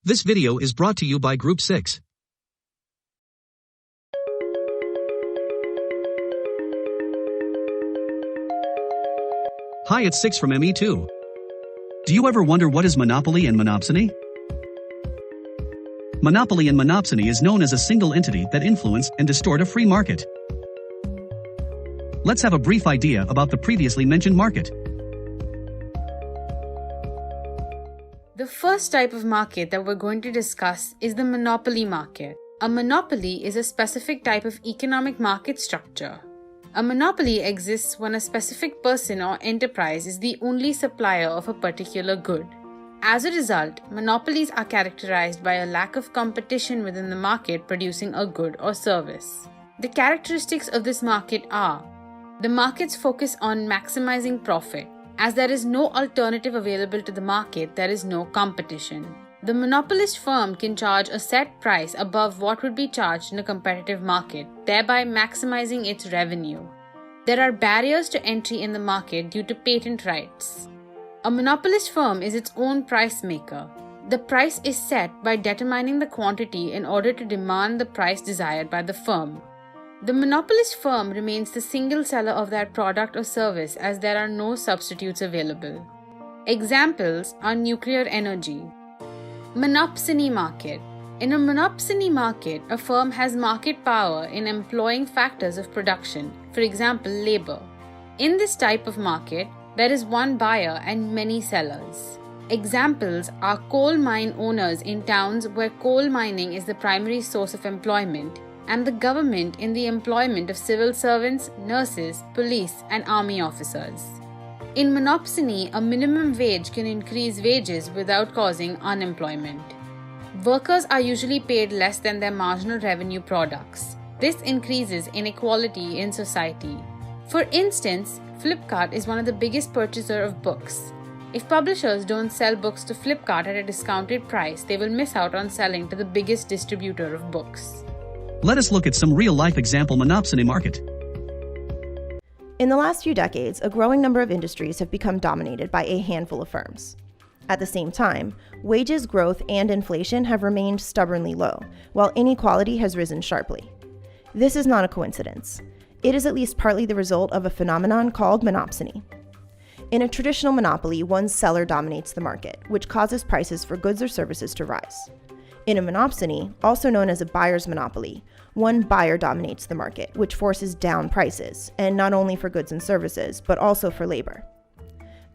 This video is brought to you by Group 6. Hi, it's 6 from ME2. Do you ever wonder what is monopoly and monopsony? Monopoly and monopsony is known as a single entity that influence and distort a free market. Let's have a brief idea about the previously mentioned market. The first type of market that we're going to discuss is the monopoly market. A monopoly is a specific type of economic market structure. A monopoly exists when a specific person or enterprise is the only supplier of a particular good. As a result, monopolies are characterized by a lack of competition within the market producing a good or service. The characteristics of this market are: the markets focus on maximizing profit. As there is no alternative available to the market, there is no competition. The monopolist firm can charge a set price above what would be charged in a competitive market, thereby maximizing its revenue. There are barriers to entry in the market due to patent rights. A monopolist firm is its own price maker. The price is set by determining the quantity in order to demand the price desired by the firm. The monopolist firm remains the single seller of that product or service as there are no substitutes available. Examples are nuclear energy. Monopsony market. In a monopsony market, a firm has market power in employing factors of production, for example, labor. In this type of market, there is one buyer and many sellers. Examples are coal mine owners in towns where coal mining is the primary source of employment, and the government in the employment of civil servants, nurses, police, and army officers. In monopsony, a minimum wage can increase wages without causing unemployment. Workers are usually paid less than their marginal revenue products. This increases inequality in society. For instance, Flipkart is one of the biggest purchasers of books. If publishers don't sell books to Flipkart at a discounted price, they will miss out on selling to the biggest distributor of books. Let us look at some real-life example monopsony market. In the last few decades, a growing number of industries have become dominated by a handful of firms. At the same time, wages growth and inflation have remained stubbornly low, while inequality has risen sharply. This is not a coincidence. It is at least partly the result of a phenomenon called monopsony. In a traditional monopoly, one seller dominates the market, which causes prices for goods or services to rise. In a monopsony, also known as a buyer's monopoly, one buyer dominates the market, which forces down prices, and not only for goods and services, but also for labor.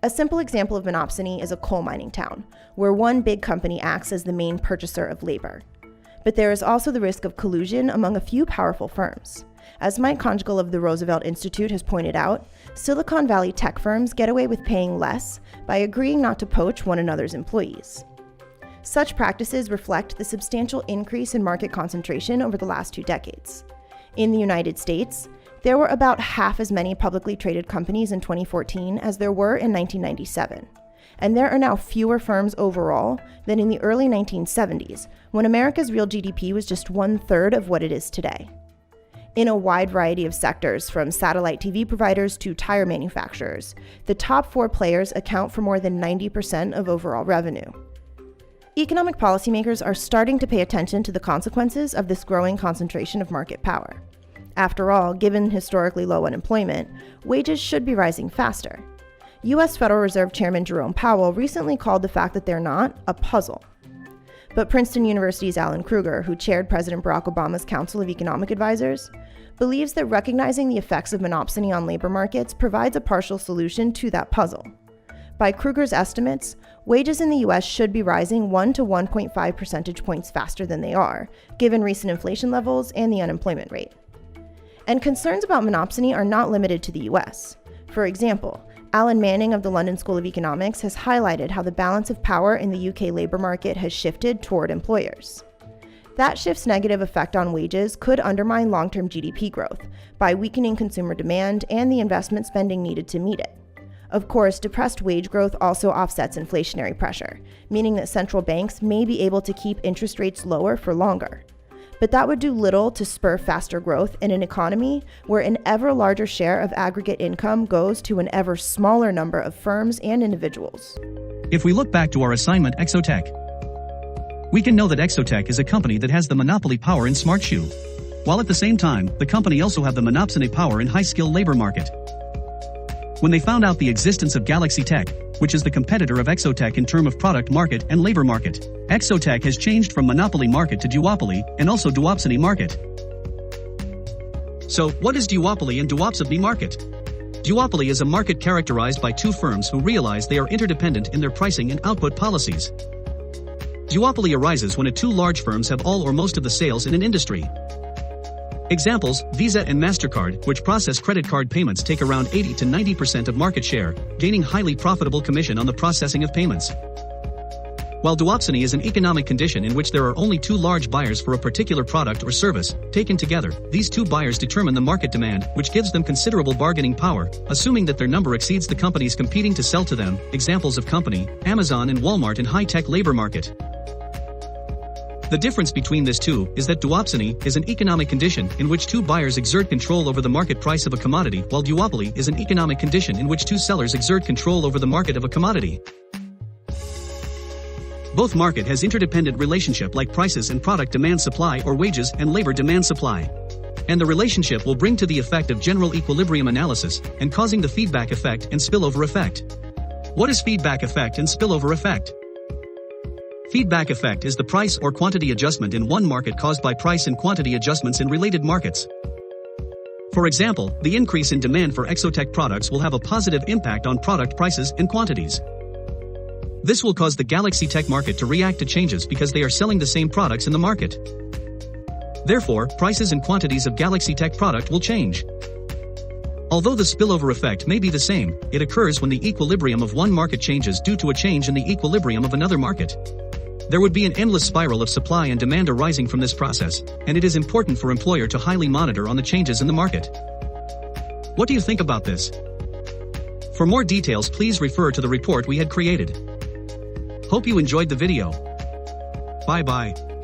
A simple example of monopsony is a coal mining town, where one big company acts as the main purchaser of labor. But there is also the risk of collusion among a few powerful firms. As Mike Conjugal of the Roosevelt Institute has pointed out, Silicon Valley tech firms get away with paying less by agreeing not to poach one another's employees. Such practices reflect the substantial increase in market concentration over the last 2 decades. In the United States, there were about half as many publicly traded companies in 2014 as there were in 1997. And there are now fewer firms overall than in the early 1970s, when America's real GDP was just 1/3 of what it is today. In a wide variety of sectors, from satellite TV providers to tire manufacturers, the top 4 players account for more than 90% of overall revenue. Economic policymakers are starting to pay attention to the consequences of this growing concentration of market power. After all, given historically low unemployment, wages should be rising faster. U.S. Federal Reserve Chairman Jerome Powell recently called the fact that they're not a puzzle. But Princeton University's Alan Krueger, who chaired President Barack Obama's Council of Economic Advisors, believes that recognizing the effects of monopsony on labor markets provides a partial solution to that puzzle. By Krueger's estimates, wages in the U.S. should be rising 1 to 1.5 percentage points faster than they are, given recent inflation levels and the unemployment rate. And concerns about monopsony are not limited to the U.S. For example, Alan Manning of the London School of Economics has highlighted how the balance of power in the UK labor market has shifted toward employers. That shift's negative effect on wages could undermine long-term GDP growth by weakening consumer demand and the investment spending needed to meet it. Of course, depressed wage growth also offsets inflationary pressure, meaning that central banks may be able to keep interest rates lower for longer. But that would do little to spur faster growth in an economy where an ever larger share of aggregate income goes to an ever smaller number of firms and individuals. If we look back to our assignment Exotech, we can know that Exotech is a company that has the monopoly power in smart shoe. While at the same time, the company also have the Monopsony power in high-skill labor market. When they found out the existence of Galaxy Tech, which is the competitor of Exotech in term of product market and labor market, Exotech has changed from monopoly market to duopoly and also duopsony market. So, what is duopoly and duopsony market? Duopoly is a market characterized by two firms who realize they are interdependent in their pricing and output policies. Duopoly arises when two large firms have all or most of the sales in an industry. Examples, Visa and MasterCard, which process credit card payments, take around 80 to 90% of market share, gaining highly profitable commission on the processing of payments. While duopsony is an economic condition in which there are only two large buyers for a particular product or service, taken together, these two buyers determine the market demand, which gives them considerable bargaining power, assuming that their number exceeds the companies competing to sell to them. Examples of company, Amazon and Walmart in high-tech labor market. The difference between these two is that duopsony is an economic condition in which two buyers exert control over the market price of a commodity, while duopoly is an economic condition in which two sellers exert control over the market of a commodity. Both market has interdependent relationship like prices and product demand supply or wages and labor demand supply. And the relationship will bring to the effect of general equilibrium analysis and causing the feedback effect and spillover effect. What is feedback effect and spillover effect? Feedback effect is the price or quantity adjustment in one market caused by price and quantity adjustments in related markets. For example, the increase in demand for Exotech products will have a positive impact on product prices and quantities. This will cause the Galaxy Tech market to react to changes because they are selling the same products in the market. Therefore, prices and quantities of Galaxy Tech product will change. Although the spillover effect may be the same, it occurs when the equilibrium of one market changes due to a change in the equilibrium of another market. There would be an endless spiral of supply and demand arising from this process, and it is important for employer to highly monitor on the changes in the market. What do you think about this? For more details, please refer to the report we had created. Hope you enjoyed the video. Bye-bye.